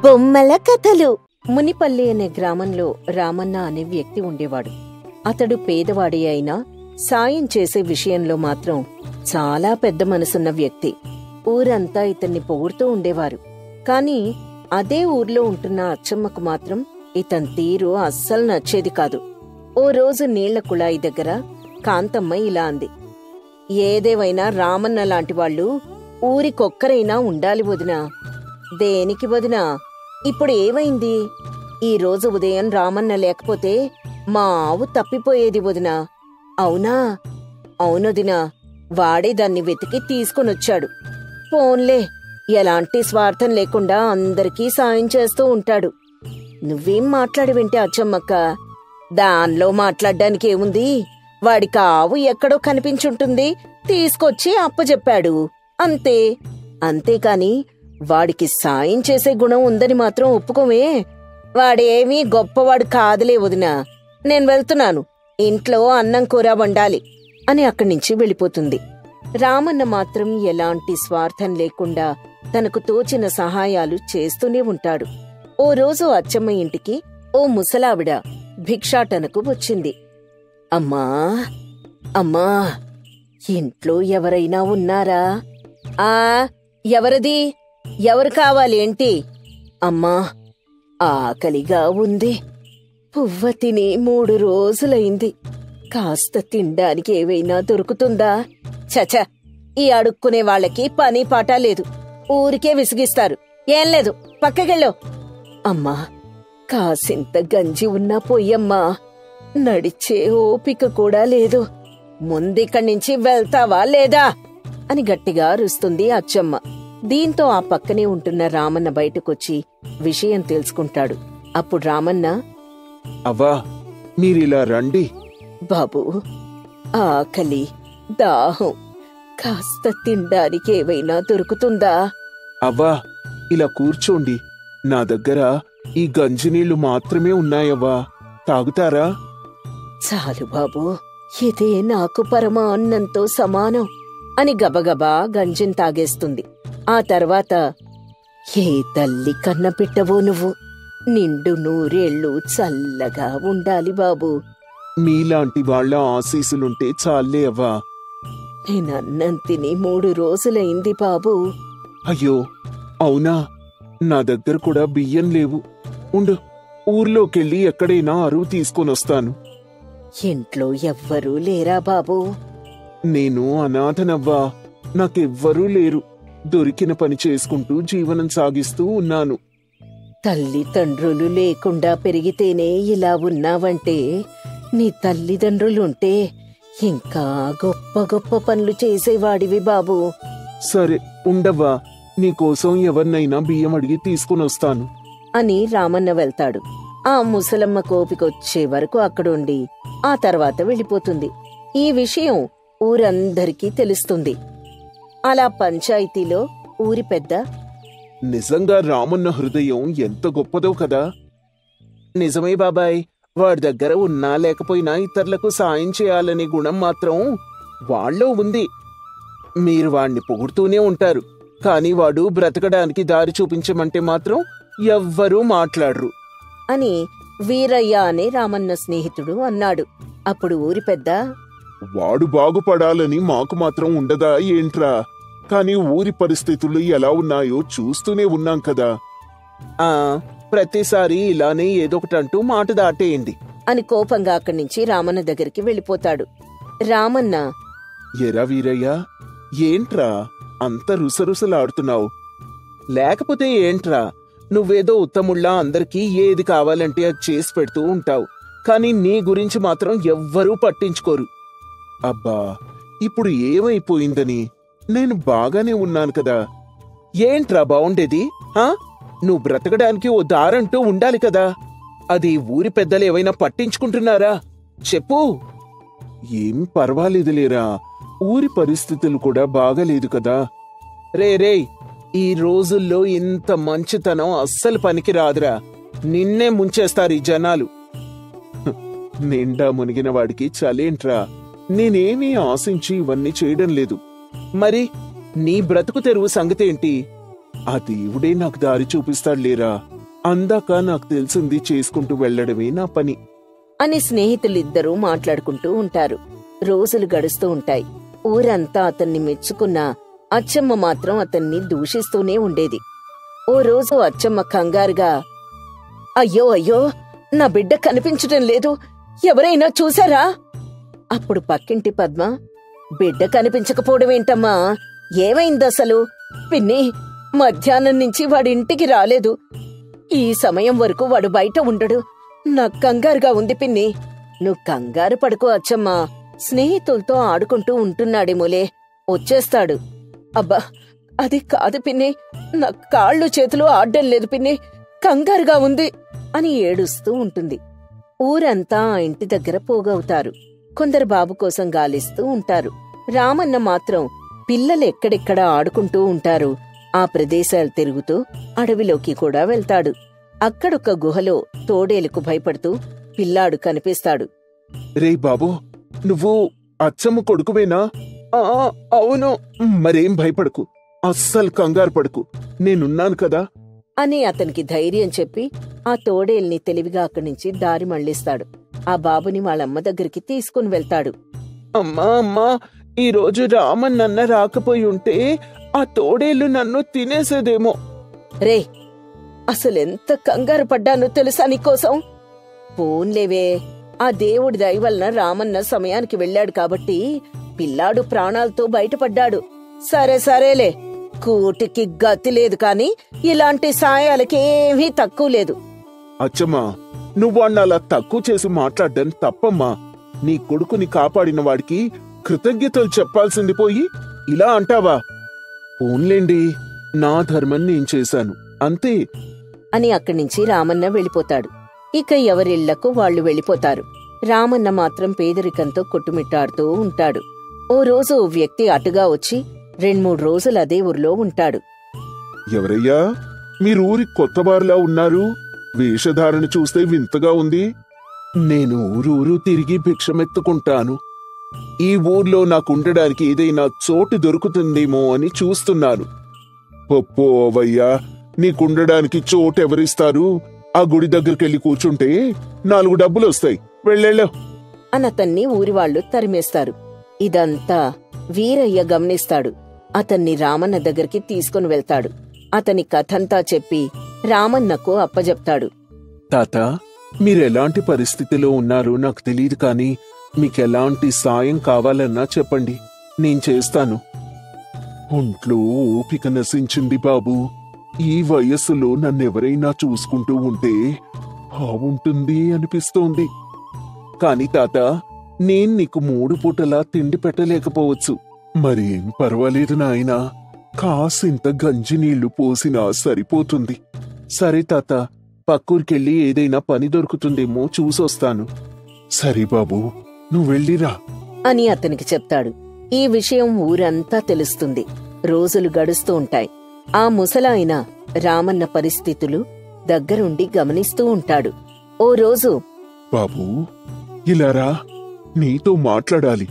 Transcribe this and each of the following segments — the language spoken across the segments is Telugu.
బొమ్మల కథలు. మునిపల్లి అనే గ్రామంలో రామన్న అనే వ్యక్తి ఉండేవాడు. అతడు పేదవాడి అయినా సాయం చేసే విషయంలో మాత్రం చాలా పెద్ద మనసున్న వ్యక్తి. ఊరంతా ఇతన్ని పొగుడుతూ ఉండేవారు. కాని అదే ఊర్లో ఉంటున్న అచ్చమ్మకు మాత్రం ఇతని తీరు అస్సలు నచ్చేది కాదు. ఓ రోజు నీళ్ల కుళాయి దగ్గర కాంతమ్మ ఇలా అంది. ఏదేవైనా రామన్న లాంటి వాళ్ళు ఊరికొక్కరైనా ఉండాలి వదినా. దేనికి వదినా? ఇప్పుడు ఏమైంది? ఈ రోజు ఉదయం రామన్న లేకపోతే మా ఆవు తప్పిపోయేది వదినా. అవునా? అవునొదినా, వాడే దాన్ని వెతికి తీసుకొనొచ్చాడు. పోన్లే, ఎలాంటి స్వార్థం లేకుండా అందరికీ సాయం చేస్తూ ఉంటాడు. నువ్వేం మాట్లాడవేంటి అచ్చమ్మక్క? దానిలో మాట్లాడ్డానికి ఏముంది? వాడికి ఆవు ఎక్కడో కనిపించుంటుంది, తీసుకొచ్చి అప్పచెప్పాడు అంతే. అంతేకాని వాడికి సాయం చేసే గుణం ఉందని మాత్రం ఒప్పుకోమే. వాడేమీ గొప్పవాడు కాదులే వదినా. నేను వెళ్తున్నాను, ఇంట్లో అన్నం కూర వండాలి అని అక్కడ్నుంచి వెళ్ళిపోతుంది. రామన్న మాత్రం ఎలాంటి స్వార్థం లేకుండా తనకు తోచిన సహాయాలు చేస్తూనే ఉంటాడు. ఓ రోజు అచ్చమ్మ ఇంటికి ఓ ముసలావిడ భిక్షాటనకు వచ్చింది. అమ్మా అమ్మా, ఇంట్లో ఎవరైనా ఉన్నారా? ఆ, ఎవరిది? ఎవరు కావాలేంటి? అమ్మా, ఆకలిగా ఉంది. పువ్వ తిని 3 రోజులైంది. కాస్త తినడానికి ఏవైనా దొరుకుతుందా? చచ, ఈ అడుక్కునే వాళ్ళకి పని పాట లేదు, ఊరికే విసిగిస్తారు. ఏం లేదు, పక్కకెళ్ళో. అమ్మా, కాసింత గంజి ఉన్నా పొయ్యమ్మా. నడిచే ఓపిక కూడా లేదు. ముందిక్కడ్నించి వెళ్తావా లేదా అని గట్టిగా అరుస్తుంది అచ్చమ్మ. దీంతో ఆ పక్కనే ఉంటున్న రామన్న బయటకొచ్చి విషయం తెలుసుకుంటాడు. అప్పుడు రామన్న, అవ్వా, మీరిలా రండి. బాబూ, ఆకలి, దాహం, కాస్త తినడానికి ఏవైనా దొరుకుతుందా? అవ్వా, ఇలా కూర్చోండి. నా దగ్గర ఈ గంజినీళ్లు మాత్రమే ఉన్నాయవ్వా, తాగుతారా? చాలు బాబూ, ఇదే నాకు పరమ అన్నంతో సమానం అని గబగబా గంజిని తాగేస్తుంది. ఆ తర్వాత, ఏ తల్లి కన్న పెట్టవో నువ్వు, నిండు 100 ఏళ్ళు చల్లగా ఉండాలి బాబూ. మీలాంటి వాళ్ళ ఆశీసులుంటే చాలే అవ్వా. నేనన్నం తిని 3 రోజులైంది బాబూ. అయ్యో, అవునా? నా దగ్గర కూడా బియ్యం లేవు. ఉండు, ఊర్లోకెళ్ళి ఎక్కడైనా అరువు తీసుకొనొస్తాను. ఇంట్లో ఎవ్వరూ లేరా బాబూ? నేను అనాథనవ్వా, నాకెవ్వరూ లేరు. దొరికిన పని చేసుకుంటూ జీవనం సాగిస్తూ ఉన్నాను. తల్లిదండ్రులు లేకుండా పెరిగితేనే ఇలా ఉన్నావంటే, నీ తల్లిదండ్రులుంటే ఇంకా గొప్ప గొప్ప పనులు చేసేవాడివి బాబూ. సరే ఉండవ్వా, నీకోసం ఎవరినైనా బియ్యం అడిగి తీసుకునొస్తాను అని రామన్న వెళ్తాడు. ఆ ముసలమ్మ కోపికొచ్చే వరకు అక్కడుండి ఆ తర్వాత వెళ్ళిపోతుంది. ఈ విషయం ఊరందరికీ తెలుస్తుంది. అలా పంచాయతీలో ఊరి పెద్ద, నిజంగా రామన్న హృదయం ఎంత గొప్పదో కదా. నిజమే బాబాయ్, వాడి దగ్గర ఉన్నా లేకపోయినా ఇతరులకు సాయం చేయాలనే గుణం మాత్రం వాళ్ళలో ఉంది. మీరు వాణ్ణి పొగుడుతూనే ఉంటారు, కాని వాడు బ్రతకడానికి దారి చూపించమంటే మాత్రం ఎవ్వరూ మాట్లాడరు అని వీరయ్య అనే రామన్న స్నేహితుడు అన్నాడు. అప్పుడు ఊరి పెద్ద, వాడు బాగుపడాలని మాకు మాత్రం ఉండదా ఏంట్రా? కాని ఊరి పరిస్థితులు ఎలా ఉన్నాయో చూస్తూనే ఉన్నాం కదా. ప్రతిసారి ఇలానే ఏదొకటంటూ మాట దాటేయండి అని కోపంగా అక్కడ్నుంచి రామన్న దగ్గరికి వెళ్ళిపోతాడు. రామన్న, ఎరా వీరయ్య, ఏంట్రా అంత రుసరుసలాడుతున్నావు? లేకపోతే ఏంట్రా, నువ్వేదో ఉత్తముళ్ళా అందరికీ ఏది కావాలంటే అది చేసి పెడుతూ ఉంటావు, కాని నీ గురించి మాత్రం ఎవ్వరూ పట్టించుకోరు. అబ్బా, ఇప్పుడు ఏమైపోయిందని? నేను బాగానే ఉన్నాను కదా. ఏంట్రా బావుండేది? నువ్వు బ్రతకడానికి ఓ దారంటూ ఉండాలి కదా. అది ఊరి పెద్దలు ఏవైనా పట్టించుకుంటున్నారా? చెప్పు. ఏం పర్వాలేదులేరా, ఊరి పరిస్థితులు కూడా బాగాలేదు కదా. రే, ఈ రోజుల్లో ఇంత మంచితనం అస్సలు పనికి రాదురా. నిన్నే ముంచేస్తారు ఈ జనాలు. నిండా మునిగిన వాడికి చలేంట్రా. నేనేమీ ఆశించి ఇవన్నీ చేయడం లేదు. మరి నీ బ్రతుకు తెరువు సంగతేంటి? ఆ దేవుడే నాకు దారి చూపిస్తాడు లేరా. అందాక నాకు తెలిసింది చేసుకుంటూ వెళ్లడమే నా పని అని స్నేహితులిద్దరూ మాట్లాడుకుంటూ ఉంటారు. రోజులు గడుస్తూ ఉంటాయి. ఊరంతా అతన్ని మెచ్చుకున్నా అచ్చమ్మ మాత్రం అతన్ని దూషిస్తూనే ఉండేది. ఓ రోజు అచ్చమ్మ కంగారుగా, అయ్యో అయ్యో, నా బిడ్డ కనిపించటం లేదు, ఎవరైనా చూశారా? అప్పుడు పక్కింటి పద్మ, బిడ్డ కనిపించకపోవడమేంటమ్మా, ఏమైందసలు? పిన్ని, మధ్యాహ్నం నుంచి వాడింటికి రాలేదు. ఈ సమయం వరకు వాడు బయట ఉండడు. నాకు కంగారుగా ఉంది పిన్ని. నువ్వు కంగారు పడుకో అచ్చమ్మా, స్నేహితులతో ఆడుకుంటూ ఉంటున్నాడేమోలే, వచ్చేస్తాడు. అబ్బా, అది కాదు పిన్ని, నా కాళ్ళు చేతులు ఆడ్డం లేదు పిన్ని, కంగారుగా ఉంది అని ఏడుస్తూ ఉంటుంది. ఊరంతా ఆ ఇంటి దగ్గర పోగవుతారు. కొందరు బాబు కోసం గాలిస్తూ ఉంటారు. రామన్న మాత్రం పిల్లలు ఎక్కడెక్కడ ఆడుకుంటూ ఉంటారు ఆ ప్రదేశాలు తిరుగుతూ అడవిలోకి కూడా వెళ్తాడు. అక్కడొక గుహలో తోడేలుకు భయపడుతూ పిల్లాడు కనిపిస్తాడు. రే బాబు, నువ్వు అచ్చమ్మ కొడుకువేనా? అవును. మరేం భయపడకు, అస్సలు కంగారు పడకు, నేనున్నాను కదా అని అతనికి ధైర్యం చెప్పి ఆ తోడేల్ని తెలివిగా అక్కడి నుంచి దారి మళ్లిస్తాడు. ఆ బాబుని వాళ్ళమ్మ దగ్గరికి తీసుకుని వెళ్తాడు. అమ్మా, ఈరోజు రామన్నన్న రాకపోయి ఉంటే ఆ తోడేళ్లు నన్ను తినేసేదేమో. రే, అసలెంత కంగారు పడ్డానో తెలుసా నీకోసం? పోన్లేవే, ఆ దేవుడి దయ వలన రామన్న సమయానికి వెళ్ళాడు కాబట్టి పిల్లాడు ప్రాణాలతో బయటపడ్డాడు. సరేలే, కూటికి గతి లేదు కాని ఇలాంటి సాయాలకేమీ తక్కువ లేదు. అచ్చమ్మా, నువ్వన్న అలా తక్కువ చేసి మాట్లాడ్డం తప్పమ్మా. నీ కొడుకుని కాపాడిన వాడికి కృతజ్ఞతలు చెప్పాల్సింది పోయి ఇలా అంటావా? ఓన్లేండి, నా ధర్మం నేను చేశాను, అంతే అని అక్కడి నుంచి రామన్న వెళ్ళిపోతాడు. ఇక ఎవరిళ్లకు వాళ్లు వెళ్ళిపోతారు. రామన్న మాత్రం పేదరికంతో కొట్టుమిట్టాడుతూ ఉంటాడు. ఓ రోజు ఓ వ్యక్తి అటుగా వచ్చి 2-3 రోజులు అదే ఊర్లో ఉంటాడు. ఎవరయ్యా, మీరూరి కొత్తవారులా ఉన్నారు? వేషధారణ చూస్తే వింతగా ఉంది. నేను ఊరూరు తిరిగి భిక్షమెత్తుకుంటాను. ఈ ఊర్లో నాకుండడానికి ఏదైనా చోటు దొరుకుతుందేమో అని చూస్తున్నాను. పోవయ్యా, నీకుండడానికి చోటు ఎవరిస్తారు? ఆ గుడి దగ్గరికెళ్ళి కూర్చుంటే 4 డబ్బులొస్తాయి, వెళ్ళెళ్ళో అనతన్ని ఊరివాళ్లు తరిమేస్తారు. ఇదంతా వీరయ్య గమనిస్తాడు. అతన్ని రామన్న దగ్గరికి తీసుకుని వెళ్తాడు. అతని కథంతా చెప్పి రామన్నకు అప్పజెప్తాడు. తాత, మీరెలాంటి పరిస్థితిలో ఉన్నారో నాకు తెలియదు కాని మీకెలాంటి సాయం కావాలన్నా చెప్పండి, నేను చేస్తాను. ఒంట్లో ఓపిక నశించింది బాబు. ఈ వయస్సులో నన్నెవరైనా చూసుకుంటూ ఉంటే బావుంటుంది అనిపిస్తోంది. కాని తాత, నేను నీకు 3 పూటలా తిండి పెట్టలేకపోవచ్చు. మరేం పర్వాలేదు నాయనా, కాసింత గంజినీళ్లు పోసినా సరిపోతుంది. సరే తాత, పక్కూరికెళ్ళి ఏదైనా పని దొరుకుతుందేమో చూసొస్తాను. సరే బాబు, నువ్వెళ్ళిరా అని అతనికి చెప్తాడు. ఈ విషయం ఊరంతా తెలుస్తుంది. రోజులు గడుస్తూ ఉంటాయి. ఆ ముసలాయన రామన్న పరిస్థితులు దగ్గరుండి గమనిస్తూ ఉంటాడు. ఓ రోజు, బాబూ, ఇలారా, నీతో మాట్లాడాలి.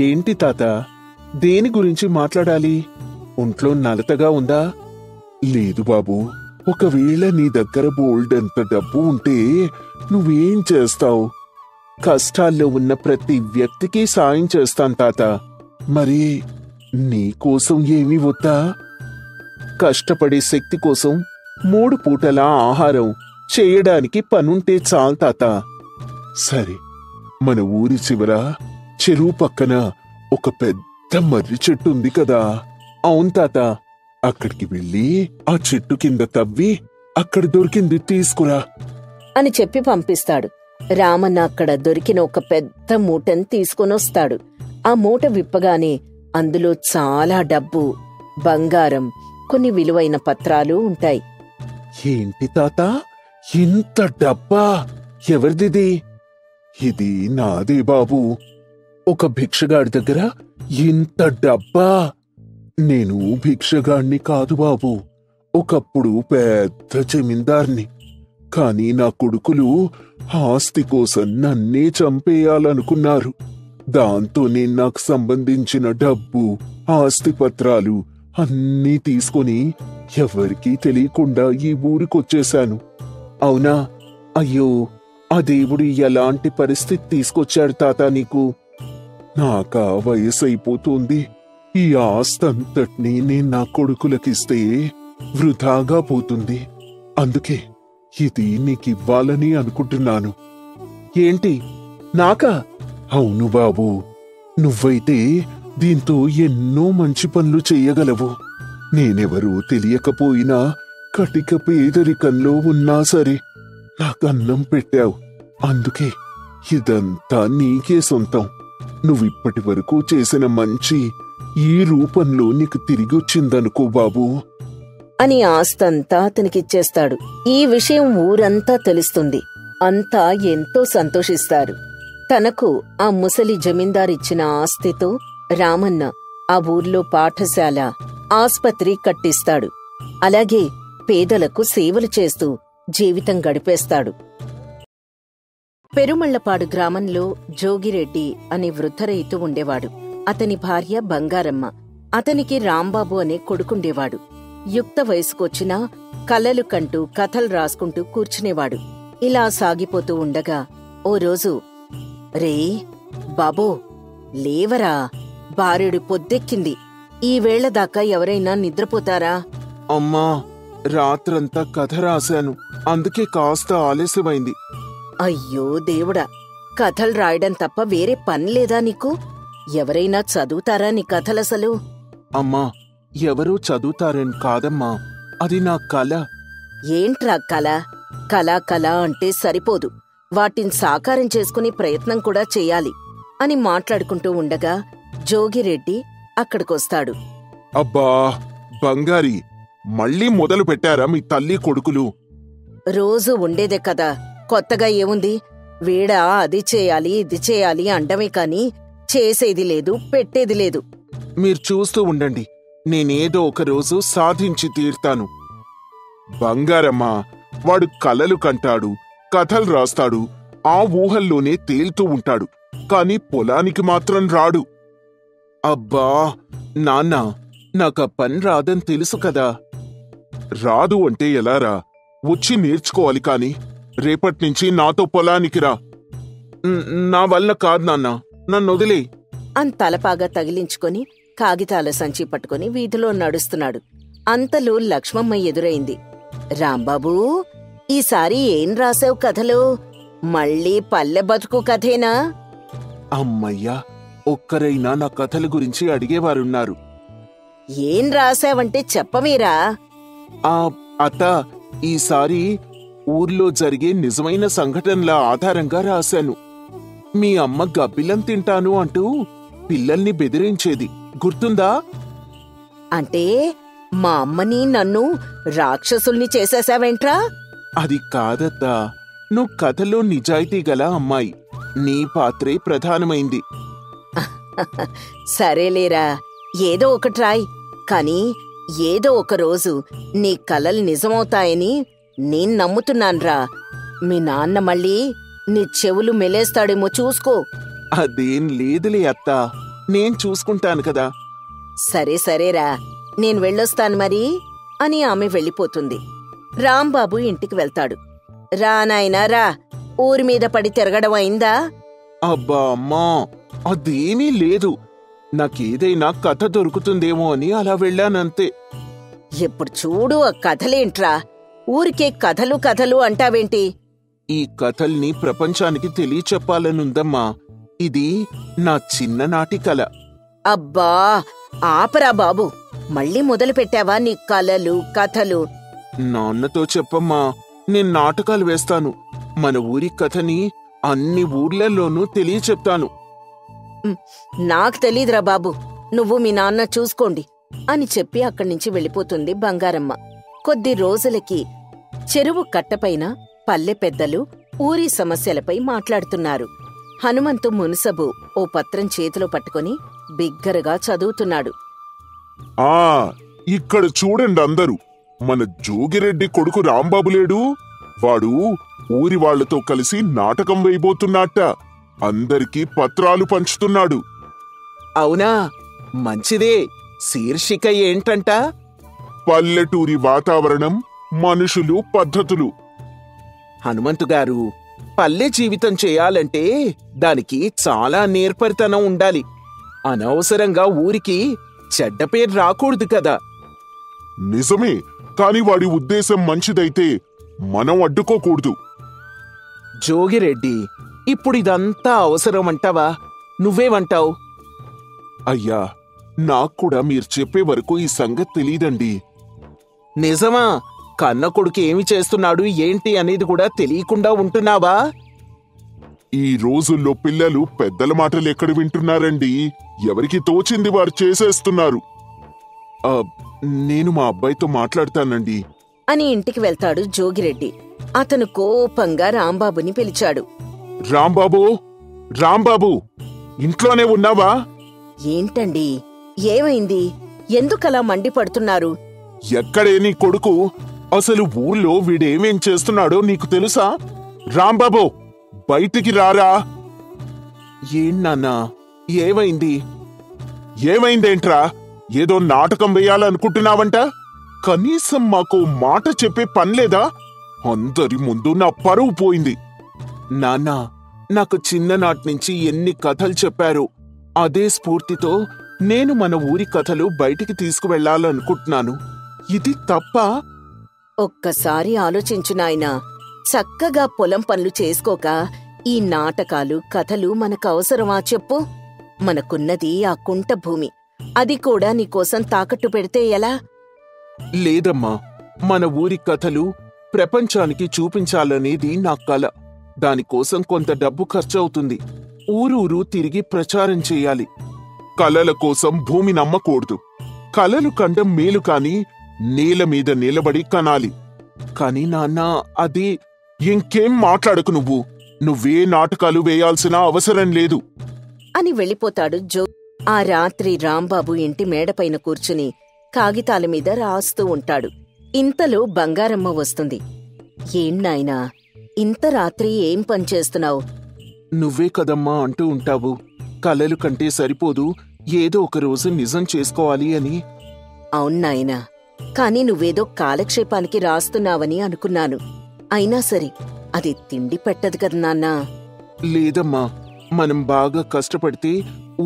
ఏంటి తాత, దేని గురించి మాట్లాడాలి? ఒంట్లో నలతగా ఉందా? లేదు బాబూ, ఒకవేళ నీ దగ్గర బోల్డంత డబ్బు ఉంటే నువ్వేం చేస్తావు? కష్టాల్లో ఉన్న ప్రతి వ్యక్తికి సాయం చేస్తాను తాత. మరి నీకోసం ఏమీ వద్దా? కష్టపడే శక్తి కోసం 3 పూటల ఆహారం చేయడానికి పనుంటే చాలు తాత. సరే, మన ఊరి చివర చెరువు పక్కన ఒక పెద్ద మర్రి చెట్టు ఉంది కదా? అవును తాత, అక్కడికి వెళ్ళి ఆ చెట్టు కింద తవ్వి అక్కడ దొరికింది తీసుకురా అని చెప్పి పంపిస్తాడు. రామన్న అక్కడ దొరికిన ఒక పెద్ద మూటని తీసుకొనొస్తాడు. ఆ మూట విప్పగానే అందులో చాలా డబ్బు, బంగారం, కొన్ని విలువైన పత్రాలు ఉంటాయి. ఏంటి తాత, ఇంత డబ్బా? ఎవరిదిది? ఇది నాదే బాబు. ఒక భిక్షగాడి దగ్గర ఇంత డబ్బా? నేను భిక్షగాడిని కాదు బాబు, ఒకప్పుడు పెద్ద జమీందార్ని. కాని నా కొడుకులు ఆస్తి కోసం నన్నే చంపేయాలనుకున్నారు. దాంతో నేను నాకు సంబంధించిన డబ్బు, ఆస్తి పత్రాలు అన్నీ తీసుకొని ఎవరికీ తెలియకుండా ఈ ఊరికొచ్చేశాను. అవునా? అయ్యో, ఆ దేవుడు ఎలాంటి పరిస్థితి తీసుకొచ్చాడు తాత నీకు? నాకా వయసు అయిపోతుంది. ఈ ఆస్తంతటినీ నేను నా కొడుకులకిస్తే వృధాగా పోతుంది. అందుకే ఇది నీకివ్వాలని అనుకుంటున్నాను. ఏంటి, నాకా? అవును బాబు, నువ్వైతే దీంతో ఎన్నో మంచి పనులు చెయ్యగలవు. నేనెవరూ తెలియకపోయినా కటిక పేదరికంలో ఉన్నా సరే నాకన్నం పెట్టావు. అందుకే ఇదంతా నీకే సొంతం. నువ్విప్పటి వరకు చేసిన మంచి ఈ రూపంలో నీకు తిరిగొచ్చిందనుకో బాబూ అని ఆస్తంతా అతనికిచ్చేస్తాడు. ఈ విషయం ఊరంతా తెలుస్తుంది. అంతా ఎంతో సంతోషిస్తారు. తనకు ఆ ముసలి జమీందారిచ్చిన ఆస్తితో రామన్న ఆ ఊర్లో పాఠశాల, ఆస్పత్రి కట్టిస్తాడు. అలాగే పేదలకు సేవలు చేస్తూ జీవితం గడిపేస్తాడు. పెరుమళ్లపాడు గ్రామంలో జోగిరెడ్డి అనే వృద్ధ రైతు ఉండేవాడు. అతని భార్య బంగారమ్మ. అతనికి రాంబాబు అనే కొడుకుండేవాడు. యుక్త వయసుకొచ్చినా కలలు కంటూ కథలు రాసుకుంటూ కూర్చునేవాడు. ఇలా సాగిపోతూ ఉండగా ఓ రోజు, రే బాబో, లేవరా, బారెడు పొద్దెక్కింది. ఈ వేళదాకా ఎవరైనా నిద్రపోతారా? అమ్మా, రాత్రంతా కథ రాశాను, అందుకే కాస్త ఆలస్యమైంది. అయ్యో దేవుడా, కథలు రాయడం తప్ప వేరే పని లేదా నీకు? ఎవరైనా చదువుతారా నీ కథలసలు? అమ్మా, ఎవరూ చదువుతారని కాదమ్మా, అది నా కల. ఏంట్రా కల? కళ అంటే సరిపోదు, వాటిని సాకారం చేసుకునే ప్రయత్నం కూడా చెయ్యాలి అని మాట్లాడుకుంటూ ఉండగా జోగిరెడ్డి అక్కడికొస్తాడు. అబ్బా బంగారి, మళ్ళీ మొదలు పెట్టారా మీ తల్లి కొడుకులు? రోజు ఉండేదే కదా, కొత్తగా ఏముంది? వీడా అది చేయాలి ఇది చేయాలి అండమే కాని చేసేది లేదు, పెట్టేది లేదు. మీరు చూస్తూ ఉండండి, నేనేదో ఒక రోజు సాధించి తీర్తాను. బంగారమ్మా, వాడు కలలు కంటాడు, కథలు రాస్తాడు, ఆ ఊహల్లోనే తేలుతూ ఉంటాడు, కాని పొలానికి మాత్రం రాడు. అబ్బా నాన్న, నాకా పని రాదని తెలుసు కదా. రాదు అంటే ఎలారా? వచ్చి నేర్చుకోవాలి కాని. రేపట్నుంచి నాతో పొలానికి రా. నా వల్ల కాదు నాన్న, నన్నొదిలే అని తలపాగా తగిలించుకొని కాగితాల సంచి పట్టుకుని వీధిలో నడుస్తున్నాడు. అంతలో లక్ష్మమ్మ ఎదురైంది. రాంబాబూ, ఈసారి ఏం రాసావు కథలు? మళ్ళీ పల్లె బతుకు కథేనా? అమ్మయ్యా, ఒక్కరైనా నా కథల గురించి అడిగేవారున్నారు. ఏం రాసావంటే చెప్పమీరా. అత్త, ఈసారి ఊర్లో జరిగే నిజమైన సంఘటనల ఆధారంగా రాశాను. మీ అమ్మ గబ్బిలం తింటాను అంటూ పిల్లల్ని బెదిరించేది, గుర్తుందా? అంటే మా అమ్మని నన్ను రాక్షసుల్ని చేసేశావేంట్రా? అది కాదత్తా, నువ్వు కథలో నిజాయితీ గల అమ్మాయి, నీ పాత్రే ప్రధానమైంది. సరేలేరా, ఏదో ఒకటి రాయ్. కాని ఏదో ఒకరోజు నీ కలలు నిజమవుతాయని నేను నమ్ముతున్నాన్రా. మీ నాన్న మళ్ళీ నీ చెవులు మెలేస్తాడేమో చూసుకో. అదేం లేదులే అత్తా, నేను చూసుకుంటాను కదా. సరే సరేరా, నేను వెళ్ళొస్తాను మరి అని ఆమె వెళ్ళిపోతుంది. రాంబాబు ఇంటికి వెళ్తాడు. రా నాయనా రా, ఊరి మీద పడి తిరగడం అయిందా? అబ్బా అమ్మా, అదేమీ లేదు. నాకేదైనా కథ దొరుకుతుందేమో అని అలా వెళ్ళానంతే. ఎప్పుడు చూడు ఆ కథలేంట్రా? ఊరికే కథలు కథలు అంటావేంటి? ఈ కథల్ని ప్రపంచానికి తెలియచెప్పాలనుందమ్మా. ఇది నా చిన్ననాటి కల. అబ్బా ఆపరా బాబు, మళ్ళీ మొదలు పెట్టావా నీ కలలు కథలు? నాన్నతో చెప్పమ్మా, నేను నాటకాలు వేస్తాను. మన ఊరి కథని అన్ని ఊర్లలోనూ తెలియచెప్తాను. నాకు తెలీదురా బాబు, నువ్వు మీ నాన్న చూసుకోండి అని చెప్పి అక్కడ్నుంచి వెళ్ళిపోతుంది బంగారమ్మ. కొద్ది రోజులకి చెరువు కట్టపైన పల్లె పెద్దలు ఊరి సమస్యలపై మాట్లాడుతున్నారు. హనుమంతు మున్సబు ఓ పత్రం చేతిలో పట్టుకుని బిగ్గరగా చదువుతున్నాడు. ఇక్కడ చూడండి అందరూ, మన జోగిరెడ్డి కొడుకు రాంబాబు లేడు? వాడు ఊరి వాళ్లతో కలిసి నాటకం వేయబోతున్నట్ట. అందరికీ పత్రాలు పంచుతున్నాడు. అవునా? మంచిదే. శీర్షిక ఏంటంట? పల్లెటూరి వాతావరణం, మనుషులు, పద్ధతులు. హనుమంతు గారు, పల్లె జీవితం చేయాలంటే దానికి చాలా నేర్పరితనం ఉండాలి. అనవసరంగా ఊరికి చెడ్డ పేరు రాకూడదు కదా. నిజమే, కాని వాడి ఉద్దేశం మంచిదైతే మనం అడ్డుకోకూడదు. జోగిరెడ్డి, ఇప్పుడిదంతా అవసరమంటావా? నువ్వేమంటావు? అయ్యా, నాక్కూడా మీరు చెప్పే వరకు ఈ సంగతి తెలీదండి. నిజమా? కన్న కొడుకు ఏమి చేస్తున్నాడు ఏంటి అనేది కూడా తెలియకుండా ఉంటున్నావా? ఈ రోజుల్లో పిల్లలు పెద్దల మాటలు ఎక్కడ వింటున్నారండి? ఎవరికి తోచింది వారు చేసేస్తున్నారు. నేను మా అబ్బాయితో మాట్లాడతానండి అని ఇంటికి వెళ్తాడు జోగిరెడ్డి. అతను కోపంగా రాంబాబుని పిలిచాడు. రాంబాబు, రాంబాబు, ఇంట్లోనే ఉన్నావా? ఏంటండి, ఏమైంది? ఎందుకలా మండిపడుతున్నారు? ఎక్కడే నీ కొడుకు? అసలు ఊళ్ళో వీడేమేం చేస్తున్నాడో నీకు తెలుసా? రాంబాబు, బయటికి రారా. నాన్నా, ఏమైంది? ఏమైందేంట్రా? ఏదో నాటకం వేయాలనుకుంటున్నావంట? కనీసం మాకు మాట చెప్పే పనిలేదా? అందరి ముందు నా పరువు పోయింది. నాన్నా, నాకు చిన్ననాట్నుంచి ఎన్ని కథలు చెప్పారు. అదే స్ఫూర్తితో నేను మన ఊరి కథలు బయటికి తీసుకువెళ్లాలనుకుంటున్నాను. ఇది తప్పా? ఒక్కసారి ఆలోచించు నాయనా. చక్కగా పొలం పనులు చేసుకోక ఈ నాటకాలు, కథలు మనకవసరమా చెప్పు? మనకున్నది ఆ కుంట భూమి. అది కూడా నీకోసం తాకట్టు పెడితే ఎలా? లేదమ్మా, మన ఊరి కథలు ప్రపంచానికి చూపించాలనేది నా కల. దానికోసం కొంత డబ్బు ఖర్చవుతుంది. ఊరూరు తిరిగి ప్రచారం చేయాలి. కలల కోసం భూమి నమ్మకూడదు. కలలు కండం మేలు కాని నేల మీద నిలబడి కనాలి. కాని నాన్నా, అది... ఇంకేం మాట్లాడకు నువ్వు. నువ్వే నాటకాలు వేయాల్సిన అవసరం లేదు అని వెళ్ళిపోతాడు జో. ఆ రాత్రి రాంబాబు ఇంటి మేడపైన కూర్చుని కాగితాల మీద రాస్తూ ఉంటాడు. ఇంతలో బంగారమ్మ వస్తుంది. నాయనా, ఇంత రాత్రి ఏం పనిచేస్తున్నావు? నువ్వే కదమ్మా అంటూ ఉంటావు, కలలు కంటే సరిపోదు, ఏదో ఒక రోజు నిజం చేసుకోవాలి అని. అవునాయనా, కాని నువ్వేదో కాలక్షేపానికి రాస్తున్నావని అనుకున్నాను. అయినా సరే, అది తిండి పెట్టదు కదా నాన్నా. లేదమ్మా, మనం బాగా కష్టపడితే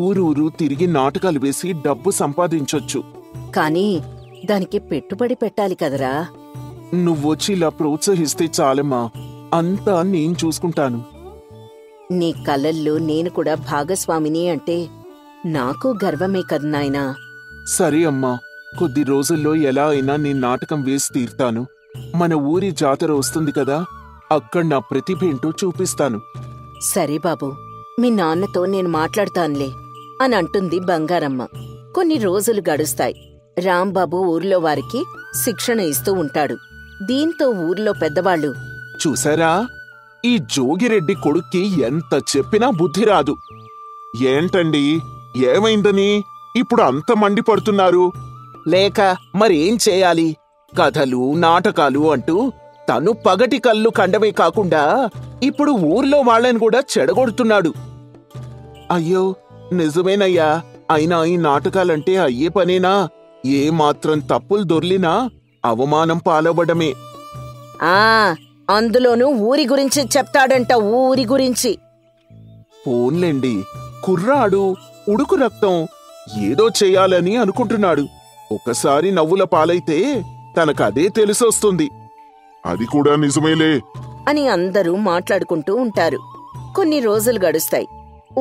ఊరూరు తిరిగి నాటకాలు వేసి డబ్బు సంపాదించొచ్చు. కాని దానికి పెట్టుబడి పెట్టాలి కదరా. నువ్వొచ్చి ఇలా ప్రోత్సహిస్తే చాలమ్మా, అంతా నేను చూసుకుంటాను. నీ కలల్లో నేను కూడా భాగస్వామిని అంటే నాకు గర్వమే కదా నాయనా. సరే అమ్మా, కొద్ది రోజుల్లో ఎలా అయినా నేను నాటకం వేసి తీర్తాను. మన ఊరి జాతర వస్తుంది కదా, అక్కడ నా ప్రతిభేంటో చూపిస్తాను. సరే బాబు, మీ నాన్నతో నేను మాట్లాడతానులే అని అంటుంది బంగారమ్మ. కొన్ని రోజులు గడుస్తాయి. రాంబాబు ఊర్లో వారికి శిక్షణ ఇస్తూ ఉంటాడు. దీంతో ఊర్లో పెద్దవాళ్లు, చూసారా, ఈ జోగిరెడ్డి కొడుక్కి ఎంత చెప్పినా బుద్ధి రాదు. ఏంటండి, ఏమైందని ఇప్పుడు అంత మండిపడుతున్నారు? లేక మరేం చేయాలి? కథలు, నాటకాలు అంటూ తను పగటి కళ్ళు కండమే కాకుండా ఇప్పుడు ఊర్లో వాళ్ళని కూడా చెడగొడుతున్నాడు. అయ్యో, నిజమేనయ్యా. అయినా ఈ నాటకాలంటే అయ్యే పనేనా? ఏమాత్రం తప్పులు దొర్లినా అవమానం పాలవడమే. అందులోనూ ఊరి గురించి చెప్తాడంట. ఊరి గురించి పోన్లేండి, కుర్రాడు, ఉడుకు రక్తం, ఏదో చెయ్యాలని అనుకుంటున్నాడు. ఒకసారి నవ్వుల పాలైతే తనకదే తెలిసొస్తుంది. అది కూడా నిజమేలే అని అందరూ మాట్లాడుకుంటూ ఉంటారు. కొన్ని రోజులు గడుస్తాయి.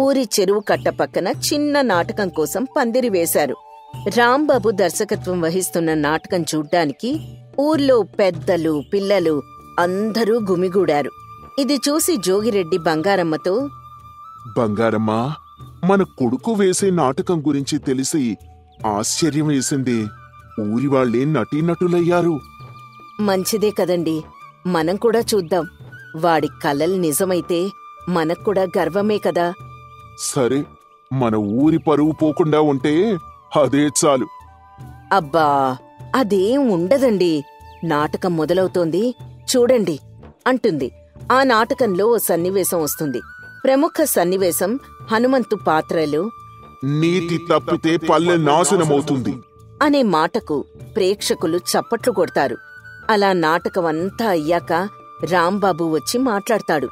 ఊరి చెరువు కట్ట పక్కన చిన్న నాటకం కోసం పందిరి వేశారు. రాంబాబు దర్శకత్వం వహిస్తున్న నాటకం చూడ్డానికి ఊర్లో పెద్దలు, పిల్లలు అందరూ గుమిగూడారు. ఇది చూసి జోగిరెడ్డి బంగారమ్మతో, బంగారమ్మా, మన కొడుకు వేసే నాటకం గురించి తెలిసి ఆశ్చర్యం వేసింది. ఊరి వాళ్లే నటీనటులయ్యారు. మంచిదే కదండి, మనం కూడా చూద్దాం. వాడి కలలు నిజమైతే మనక్కూడా గర్వమే కదా. సరే, మన ఊరి పరువు పోకుండా ఉంటే అదే చాలు. అబ్బా, అదేం ఉండదండి. నాటకం మొదలవుతోంది, చూడండి అంటుంది. ఆ నాటకంలో ఓ సన్నివేశం వస్తుంది. ప్రముఖ సన్నివేశం హనుమంతు పాత్రలో, నీతి తప్పితే పల్లె నాశనమవుతుంది. అనే మాటకు ప్రేక్షకులు చప్పట్లు కొడతారు. అలా నాటకమంతా అయ్యాక రాంబాబు వచ్చి మాట్లాడతాడు.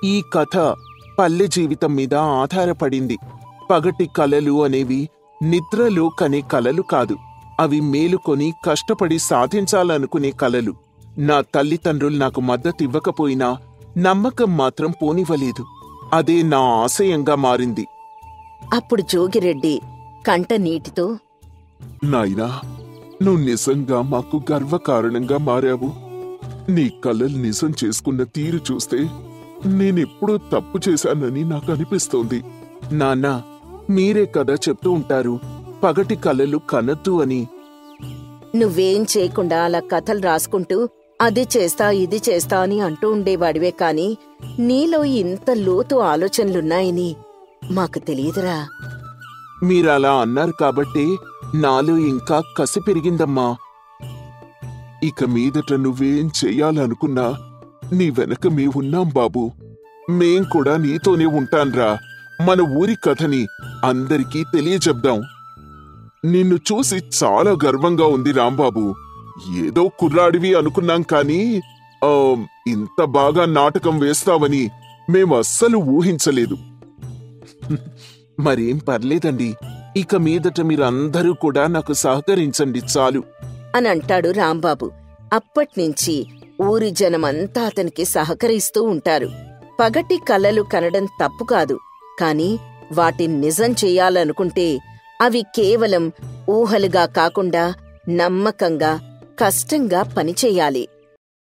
ఈ కథ పల్లె జీవితం మీద ఆధారపడింది. పగటి కలలు అనేవి నిద్రలో కనే కలలు కాదు. అవి మేలుకొని కష్టపడి సాధించాలనుకునే కలలు. నా తల్లిదండ్రులు నాకు మద్దతివ్వకపోయినా నమ్మకం మాత్రం పోనివ్వలేదు. అదే నా ఆశయంగా మారింది. అప్పుడు జోగిరెడ్డి కంట నీటితో, నాయనా, నువ్వు నిజంగా మాకు గర్వకారణంగా మారావు. నీ కలలు నిజం చేసుకున్న తీరు చూస్తే నేనెప్పుడో తప్పు చేశానని నాకు అనిపిస్తోంది. నాన్నా, మీరే కదా చెప్తూ ఉంటారు పగటి కలలు కనద్దు అని. నువ్వేం చేయకుండా అలా కథలు రాసుకుంటూ అది చేస్తా ఇది చేస్తా అని అంటూ ఉండేవాడివే కాని నీలో ఇంత లోతు ఆలోచనలున్నాయని మాకు తెలియదురా. మీరలా అన్నారు కాబట్టి నాలో ఇంకా కసి పెరిగిందమ్మా. ఇక మీదట నువ్వేం చెయ్యాలనుకున్నా నీ వెనక మేమున్నాం బాబు. మేం కూడా నీతోనే ఉంటాన్రా. మన ఊరి కథని అందరికీ తెలియచెప్దాం. నిన్ను చూసి చాలా గర్వంగా ఉంది రాంబాబు. ఏదో కుర్రాడివి అనుకున్నాం కానీ ఇంత బాగా నాటకం వేస్తావని మేమస్సలు ఊహించలేదు. మరేం పర్లేదండి. ఇక మీదట మీరందరూ కూడా నాకు సహకరించండి చాలు అని అంటాడు రాంబాబు. అప్పట్నుంచి ఊరి జనమంతా అతనికి సహకరిస్తూ ఉంటారు. పగటి కలలు కనడం తప్పు కాదు, కాని వాటిని నిజం చెయ్యాలనుకుంటే అవి కేవలం ఊహలుగా కాకుండా నమ్మకంగా, కష్టంగా పనిచెయ్యాలి.